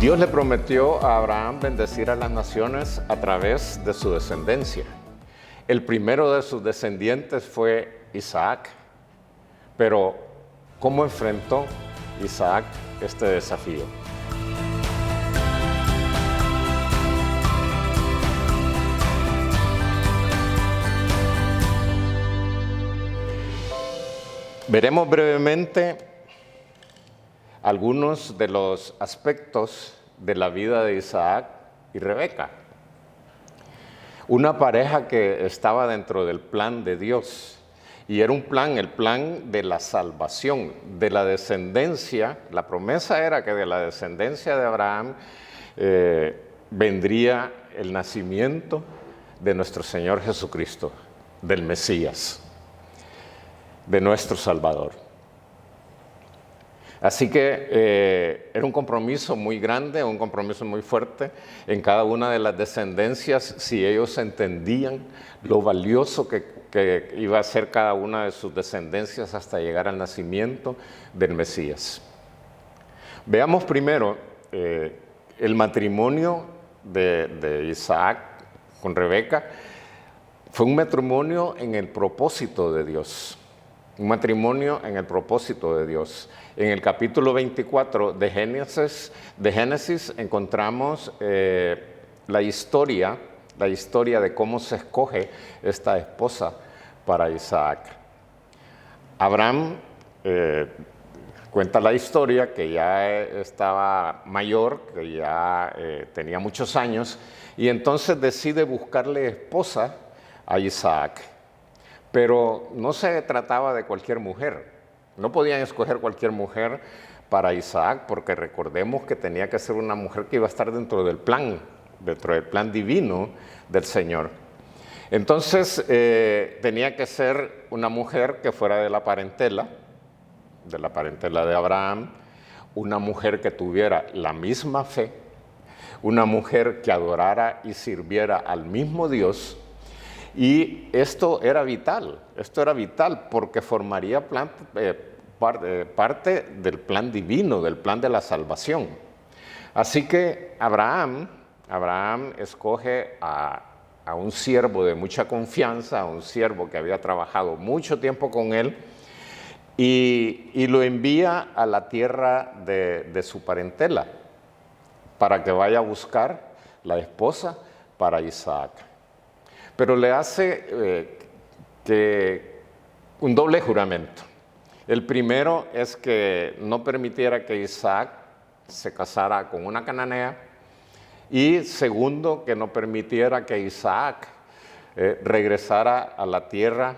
Dios le prometió a Abraham bendecir a las naciones a través de su descendencia. El primero de sus descendientes fue Isaac. Pero, ¿cómo enfrentó Isaac este desafío? Veremos brevemente algunos de los aspectos de la vida de Isaac y Rebeca. Una pareja que estaba dentro del plan de Dios, y era un plan, el plan de la salvación, de la descendencia. La promesa era que de la descendencia de Abraham vendría el nacimiento de nuestro Señor Jesucristo, del Mesías, de nuestro Salvador. Así que era un compromiso muy grande, un compromiso muy fuerte en cada una de las descendencias, si ellos entendían lo valioso que iba a ser cada una de sus descendencias hasta llegar al nacimiento del Mesías. Veamos primero el matrimonio de Isaac con Rebeca. Fue un matrimonio en el propósito de Dios. Un matrimonio en el propósito de Dios. En el capítulo 24 de Génesis encontramos la historia de cómo se escoge esta esposa para Isaac. Abraham cuenta la historia que ya estaba mayor, que ya tenía muchos años, y entonces decide buscarle esposa a Isaac. Pero no se trataba de cualquier mujer. No podían escoger cualquier mujer para Isaac, porque recordemos que tenía que ser una mujer que iba a estar dentro del plan divino del Señor. Entonces tenía que ser una mujer que fuera de la parentela de Abraham, una mujer que tuviera la misma fe, una mujer que adorara y sirviera al mismo Dios. Y esto era vital porque formaría parte del plan divino, del plan de la salvación. Así que Abraham escoge a un siervo de mucha confianza, a un siervo que había trabajado mucho tiempo con él, y lo envía a la tierra de su parentela para que vaya a buscar la esposa para Isaac. Pero le hace un doble juramento. El primero es que no permitiera que Isaac se casara con una cananea, y segundo, que no permitiera que Isaac regresara a la tierra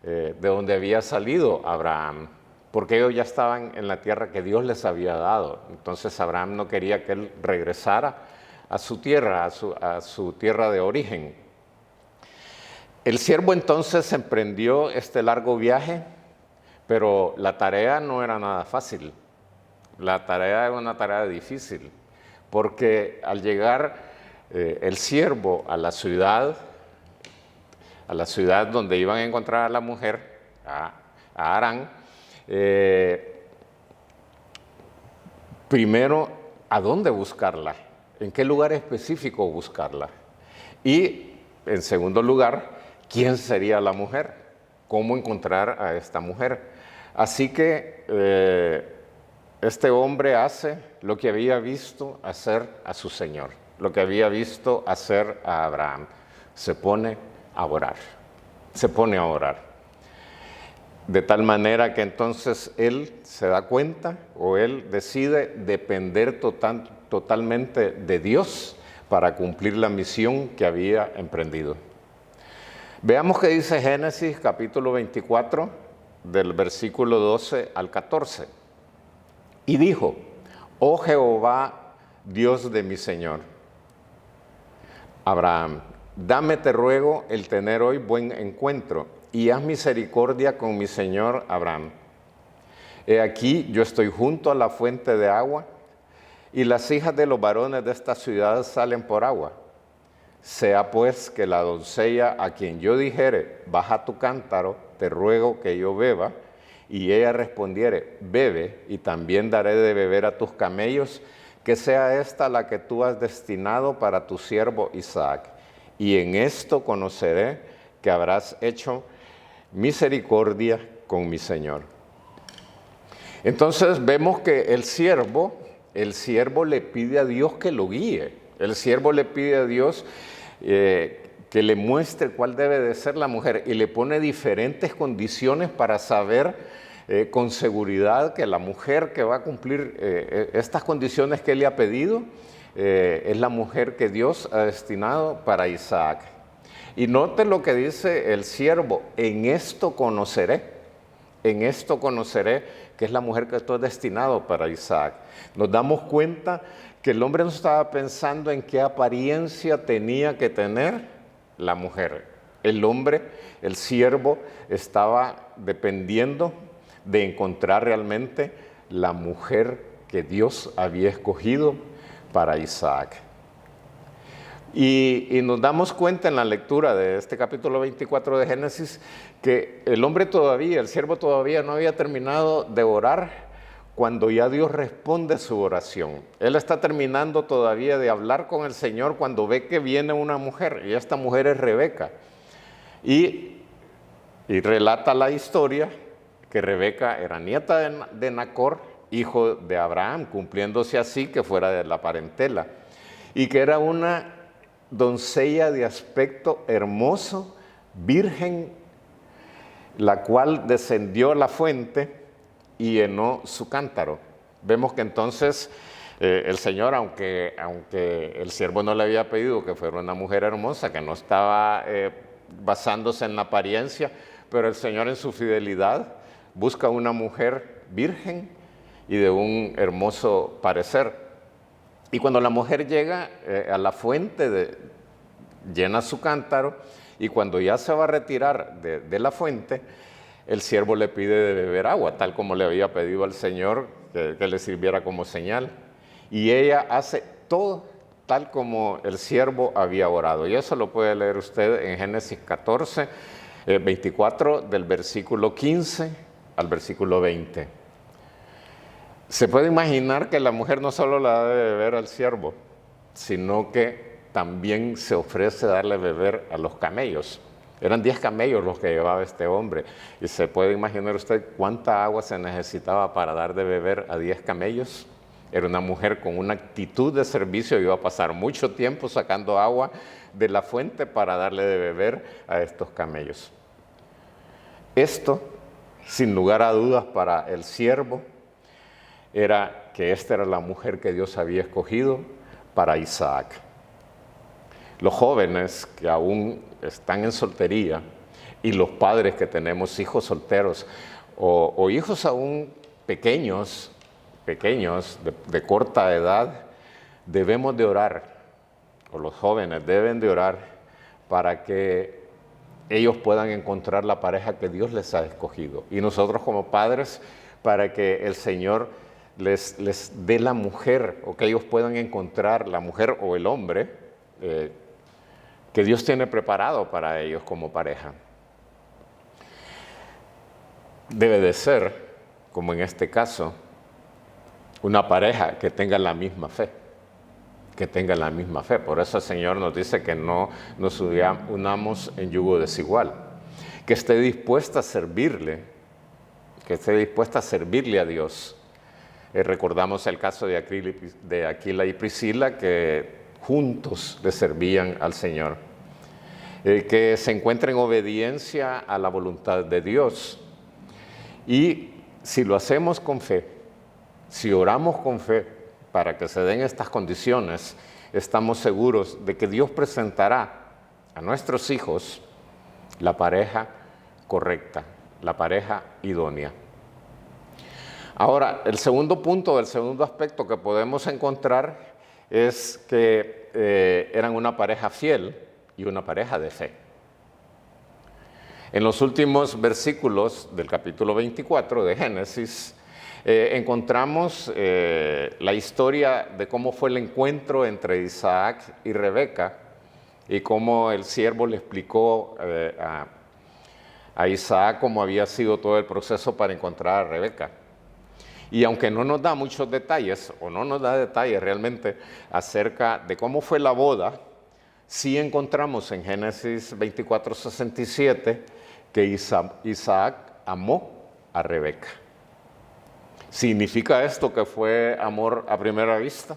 de donde había salido Abraham, porque ellos ya estaban en la tierra que Dios les había dado. Entonces Abraham no quería que él regresara a su tierra, a su tierra de origen. El siervo entonces emprendió este largo viaje, pero la tarea no era nada fácil. La tarea era una tarea difícil, porque al llegar el siervo a la ciudad donde iban a encontrar a la mujer, a Harán, primero, ¿a dónde buscarla? ¿En qué lugar específico buscarla? Y, en segundo lugar, ¿quién sería la mujer? ¿Cómo encontrar a esta mujer? Así que este hombre hace lo que había visto hacer a su Señor, lo que había visto hacer a Abraham. Se pone a orar. De tal manera que entonces él se da cuenta, o él decide depender totalmente de Dios para cumplir la misión que había emprendido. Veamos qué dice Génesis capítulo 24, del versículo 12 al 14. Y dijo: oh Jehová, Dios de mi Señor Abraham, dame, te ruego, el tener hoy buen encuentro, y haz misericordia con mi señor Abraham. He aquí, yo estoy junto a la fuente de agua, y las hijas de los varones de esta ciudad salen por agua. Sea pues que la doncella a quien yo dijere, baja tu cántaro, te ruego que yo beba, y ella respondiere, bebe, y también daré de beber a tus camellos, que sea esta la que tú has destinado para tu siervo Isaac. Y en esto conoceré que habrás hecho misericordia con mi señor. Entonces vemos que el siervo le pide a Dios que lo guíe. El siervo le pide a Dios que le muestre cuál debe de ser la mujer y le pone diferentes condiciones para saber con seguridad que la mujer que va a cumplir estas condiciones que él le ha pedido es la mujer que Dios ha destinado para Isaac. Y note lo que dice el siervo: en esto conoceré que es la mujer que estoy destinado para Isaac. Nos damos cuenta que el hombre no estaba pensando en qué apariencia tenía que tener la mujer. El hombre, el siervo, estaba dependiendo de encontrar realmente la mujer que Dios había escogido para Isaac. Y nos damos cuenta en la lectura de este capítulo 24 de Génesis que el siervo todavía no había terminado de orar cuando ya Dios responde su oración. Él está terminando todavía de hablar con el Señor cuando ve que viene una mujer, y esta mujer es Rebeca. Y relata la historia que Rebeca era nieta de Nacor, hijo de Abraham, cumpliéndose así que fuera de la parentela, y que era una doncella de aspecto hermoso, virgen, la cual descendió a la fuente y llenó su cántaro. Vemos que entonces el Señor, aunque el siervo no le había pedido que fuera una mujer hermosa, que no estaba basándose en la apariencia, pero el Señor en su fidelidad busca una mujer virgen y de un hermoso parecer. Y cuando la mujer llega a la fuente, llena su cántaro, y cuando ya se va a retirar de la fuente, el siervo le pide de beber agua, tal como le había pedido al Señor que le sirviera como señal. Y ella hace todo tal como el siervo había orado. Y eso lo puede leer usted en Génesis 14, 24, del versículo 15 al versículo 20. Se puede imaginar que la mujer no solo la da de beber al siervo, sino que también se ofrece darle beber a los camellos. Eran 10 camellos los que llevaba este hombre. Y se puede imaginar usted cuánta agua se necesitaba para dar de beber a 10 camellos. Era una mujer con una actitud de servicio, iba a pasar mucho tiempo sacando agua de la fuente para darle de beber a estos camellos. Esto, sin lugar a dudas, para el siervo, era que esta era la mujer que Dios había escogido para Isaac. Los jóvenes que aún están en soltería y los padres que tenemos hijos solteros o hijos aún pequeños de corta edad, debemos de orar, o los jóvenes deben de orar para que ellos puedan encontrar la pareja que Dios les ha escogido. Y nosotros como padres, para que el Señor les dé la mujer, o que ellos puedan encontrar la mujer o el hombre que Dios tiene preparado para ellos como pareja. Debe de ser, como en este caso, una pareja que tenga la misma fe, Por eso el Señor nos dice que no nos unamos en yugo desigual, que esté dispuesta a servirle, a Dios. Recordamos el caso de Aquila y Priscila, que juntos le servían al Señor. Que se encuentre en obediencia a la voluntad de Dios. Y si lo hacemos con fe, si oramos con fe para que se den estas condiciones, estamos seguros de que Dios presentará a nuestros hijos la pareja correcta, la pareja idónea. Ahora, el segundo punto, el segundo aspecto que podemos encontrar es que eran una pareja fiel y una pareja de fe. En los últimos versículos del capítulo 24 de Génesis, encontramos la historia de cómo fue el encuentro entre Isaac y Rebeca y cómo el siervo le explicó a Isaac cómo había sido todo el proceso para encontrar a Rebeca. Y aunque no nos da muchos detalles, o no nos da detalles realmente acerca de cómo fue la boda, sí encontramos en Génesis 24:67 que Isaac amó a Rebeca. ¿Significa esto que fue amor a primera vista?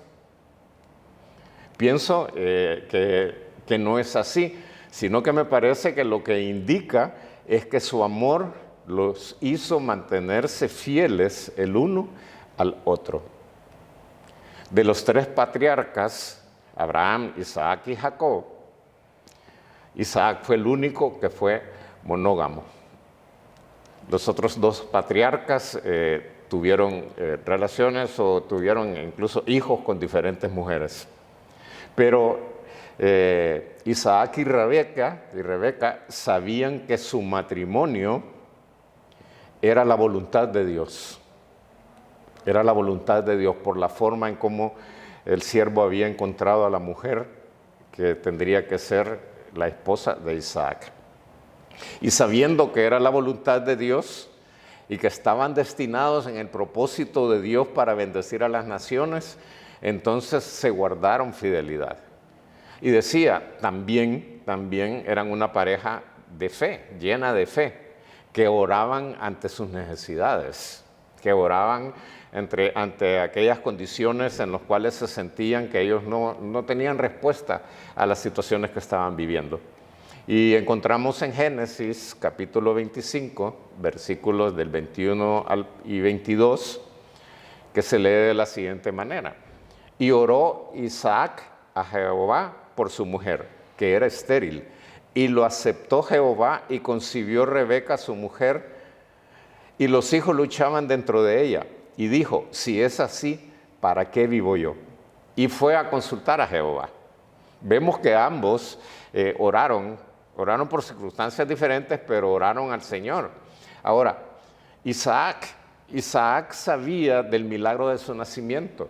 Pienso que no es así, sino que me parece que lo que indica es que su amor los hizo mantenerse fieles el uno al otro. De los tres patriarcas, Abraham, Isaac y Jacob, Isaac fue el único que fue monógamo. Los otros dos patriarcas tuvieron relaciones o tuvieron incluso hijos con diferentes mujeres. Pero Isaac y Rebeca sabían que su matrimonio era la voluntad de Dios. Era la voluntad de Dios por la forma en cómo el siervo había encontrado a la mujer que tendría que ser la esposa de Isaac. Y sabiendo que era la voluntad de Dios y que estaban destinados en el propósito de Dios para bendecir a las naciones, entonces se guardaron fidelidad. Y decía, también eran una pareja de fe, llena de fe, que oraban ante sus necesidades, que oraban ante aquellas condiciones en las cuales se sentían que ellos no tenían respuesta a las situaciones que estaban viviendo. Y encontramos en Génesis capítulo 25, versículos del 21 y 22, que se lee de la siguiente manera. Y oró Isaac a Jehová por su mujer, que era estéril, y lo aceptó Jehová y concibió Rebeca su mujer, y los hijos luchaban dentro de ella. Y dijo, si es así, ¿para qué vivo yo? Y fue a consultar a Jehová. Vemos que ambos oraron por circunstancias diferentes, pero oraron al Señor. Ahora, Isaac sabía del milagro de su nacimiento.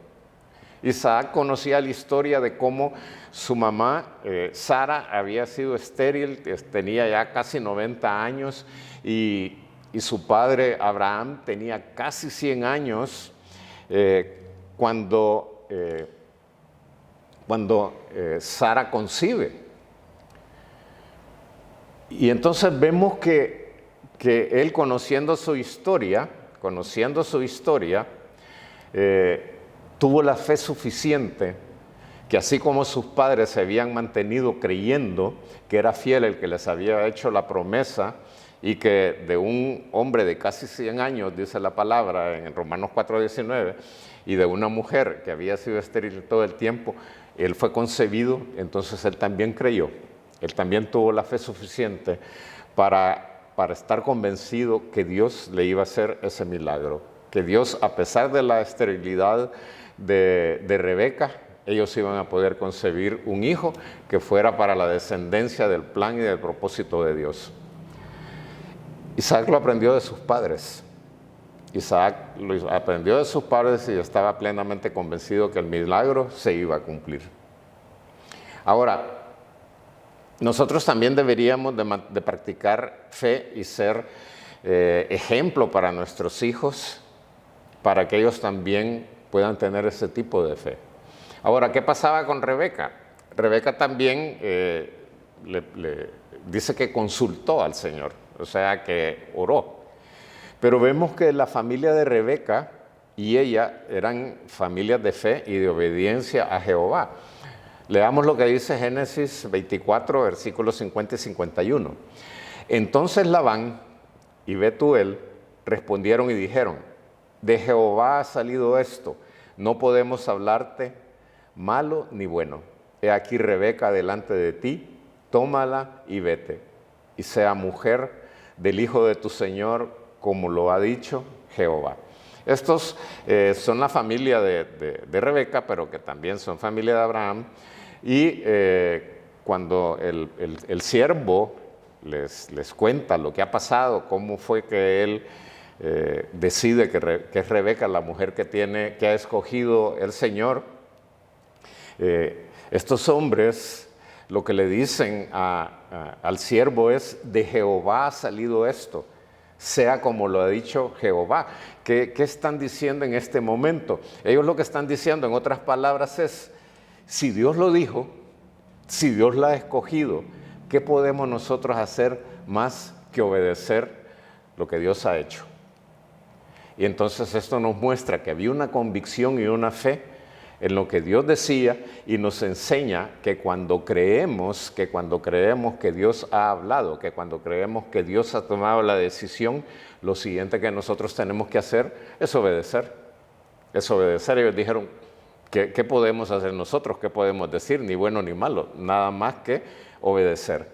Isaac conocía la historia de cómo su mamá, Sara, había sido estéril, tenía ya casi 90 años, y su padre, Abraham, tenía casi 100 años cuando Sara concibe. Y entonces vemos que él, conociendo su historia, tuvo la fe suficiente que, así como sus padres se habían mantenido creyendo que era fiel el que les había hecho la promesa, y que de un hombre de casi 100 años, dice la palabra en Romanos 4:19, y de una mujer que había sido estéril todo el tiempo, él fue concebido, entonces él también creyó. Él también tuvo la fe suficiente para estar convencido que Dios le iba a hacer ese milagro, que Dios, a pesar de la esterilidad de Rebeca, ellos iban a poder concebir un hijo que fuera para la descendencia del plan y del propósito de Dios. Isaac lo aprendió de sus padres. Isaac lo aprendió de sus padres y estaba plenamente convencido que el milagro se iba a cumplir. Ahora, nosotros también deberíamos de practicar fe y ser ejemplo para nuestros hijos, para que ellos también puedan tener ese tipo de fe. Ahora, ¿qué pasaba con Rebeca? Rebeca también le dice que consultó al Señor, o sea, que oró. Pero vemos que la familia de Rebeca y ella eran familias de fe y de obediencia a Jehová. Leamos lo que dice Génesis 24, versículos 50 y 51. Entonces Labán y Betuel respondieron y dijeron, de Jehová ha salido esto, no podemos hablarte malo ni bueno. He aquí Rebeca delante de ti, tómala y vete, y sea mujer del hijo de tu Señor, como lo ha dicho Jehová. Estos son la familia de Rebeca, pero que también son familia de Abraham. Y cuando el siervo les cuenta lo que ha pasado, cómo fue que él decide que es Rebeca la mujer que ha escogido el Señor, estos hombres lo que le dicen al siervo es, de Jehová ha salido esto, sea como lo ha dicho Jehová. ¿Qué están diciendo en este momento? Ellos lo que están diciendo, en otras palabras, es, si Dios lo dijo, si Dios la ha escogido, ¿qué podemos nosotros hacer más que obedecer lo que Dios ha hecho? Y entonces esto nos muestra que había una convicción y una fe en lo que Dios decía, y nos enseña que cuando creemos que Dios ha hablado, que cuando creemos que Dios ha tomado la decisión, lo siguiente que nosotros tenemos que hacer es obedecer. Es obedecer. Ellos dijeron, ¿qué podemos hacer nosotros? ¿Qué podemos decir? Ni bueno ni malo, nada más que obedecer.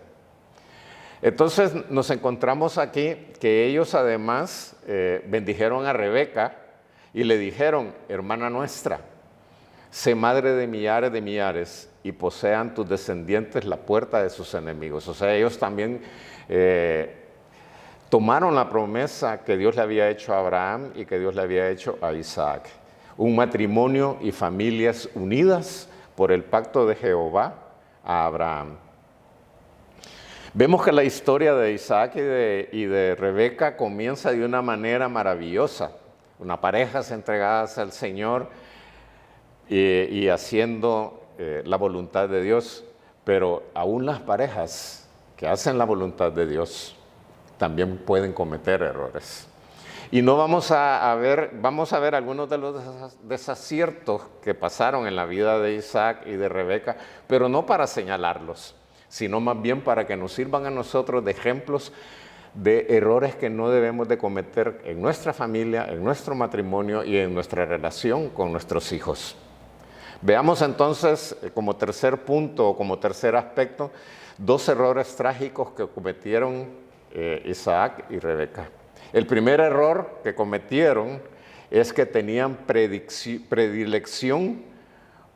Entonces nos encontramos aquí que ellos además bendijeron a Rebeca y le dijeron, hermana nuestra, sé madre de millares y posean tus descendientes la puerta de sus enemigos. O sea, ellos también tomaron la promesa que Dios le había hecho a Abraham y que Dios le había hecho a Isaac. Un matrimonio y familias unidas por el pacto de Jehová a Abraham. Vemos que la historia de Isaac y de Rebeca comienza de una manera maravillosa. Una pareja entregadas al Señor y haciendo la voluntad de Dios. Pero aún las parejas que hacen la voluntad de Dios también pueden cometer errores. Y no vamos a ver algunos de los desaciertos que pasaron en la vida de Isaac y de Rebeca, pero no para señalarlos, sino más bien para que nos sirvan a nosotros de ejemplos de errores que no debemos de cometer en nuestra familia, en nuestro matrimonio y en nuestra relación con nuestros hijos. Veamos entonces como tercer punto o como tercer aspecto, dos errores trágicos que cometieron Isaac y Rebeca. El primer error que cometieron es que tenían predilección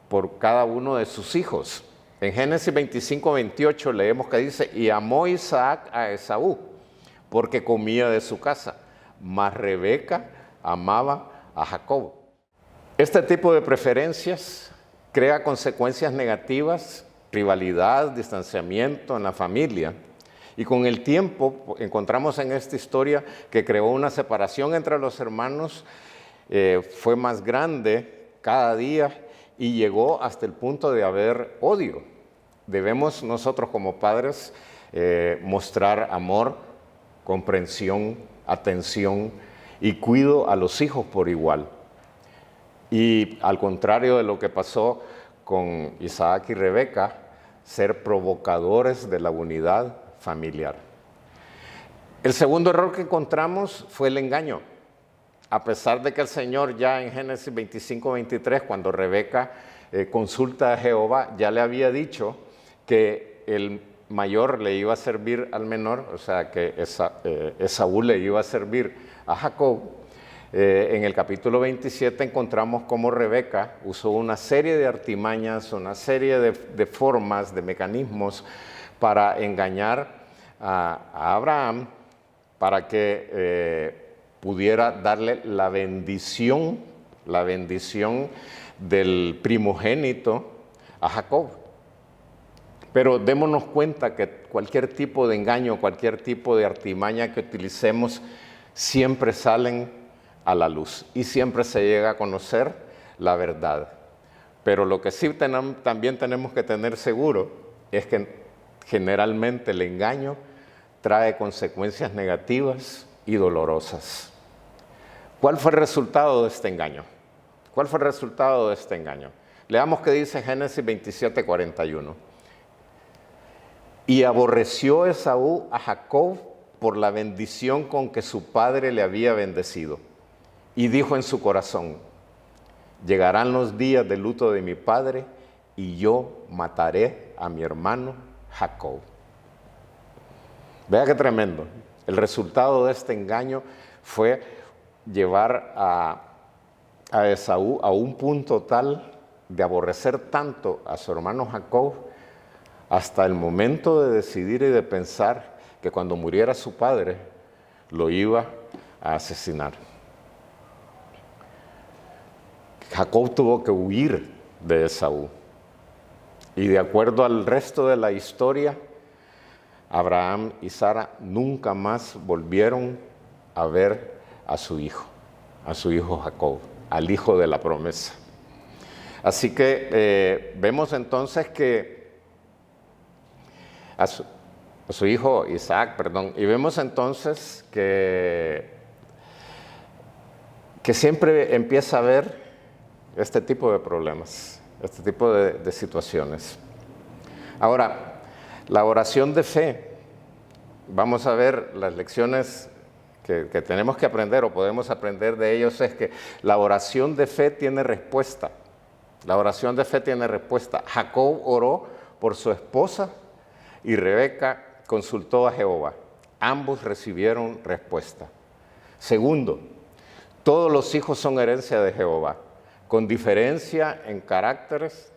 por cada uno de sus hijos. En Génesis 25:28 leemos que dice, y amó Isaac a Esaú, porque comía de su casa, mas Rebeca amaba a Jacob. Este tipo de preferencias crea consecuencias negativas, rivalidad, distanciamiento en la familia. Y con el tiempo encontramos en esta historia que creó una separación entre los hermanos, fue más grande cada día y llegó hasta el punto de haber odio. Debemos nosotros como padres mostrar amor, comprensión, atención y cuidado a los hijos por igual. Y al contrario de lo que pasó con Isaac y Rebeca, ser provocadores de la unidad familiar. El segundo error que encontramos fue el engaño. A pesar de que el Señor ya en Génesis 25:23, cuando Rebeca consulta a Jehová, ya le había dicho que el mayor le iba a servir al menor, o sea que Esaú le iba a servir a Jacob. En el capítulo 27 encontramos cómo Rebeca usó una serie de artimañas, una serie de formas, de mecanismos para engañar a Abraham para que pudiera darle la bendición del primogénito a Jacob. Pero démonos cuenta que cualquier tipo de engaño, cualquier tipo de artimaña que utilicemos, siempre salen a la luz y siempre se llega a conocer la verdad. Pero lo que sí también tenemos que tener seguro es que generalmente el engaño trae consecuencias negativas y dolorosas. ¿Cuál fue el resultado de este engaño? ¿Cuál fue el resultado de este engaño? Leamos qué dice Génesis 27:41. Y aborreció Esaú a Jacob por la bendición con que su padre le había bendecido. Y dijo en su corazón, llegarán los días de luto de mi padre y yo mataré a mi hermano Jacob. Vea qué tremendo. El resultado de este engaño fue llevar a Esaú a un punto tal de aborrecer tanto a su hermano Jacob hasta el momento de decidir y de pensar que cuando muriera su padre lo iba a asesinar. Jacob tuvo que huir de Esaú. Y de acuerdo al resto de la historia, Abraham y Sara nunca más volvieron a ver a su hijo Jacob, al hijo de la promesa. Así que vemos entonces que a su hijo Isaac, y vemos entonces que siempre empieza a haber este tipo de problemas, este tipo de situaciones. Ahora, la oración de fe, vamos a ver las lecciones que tenemos que aprender o podemos aprender de ellos, es que la oración de fe tiene respuesta. La oración de fe tiene respuesta. Jacob oró por su esposa y Rebeca consultó a Jehová. Ambos recibieron respuesta. Segundo, todos los hijos son herencia de Jehová, con diferencia en caracteres,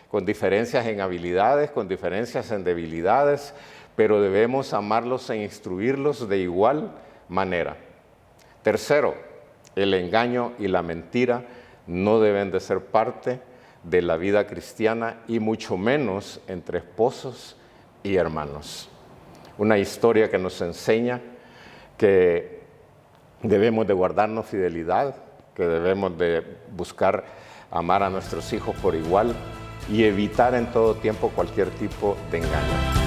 con diferencias en habilidades, con diferencias en debilidades, pero debemos amarlos e instruirlos de igual manera. Tercero, el engaño y la mentira no deben de ser parte de la vida cristiana y mucho menos entre esposos y hermanos. Una historia que nos enseña que debemos de guardarnos fidelidad, que debemos de buscar amar a nuestros hijos por igual y evitar en todo tiempo cualquier tipo de engaño.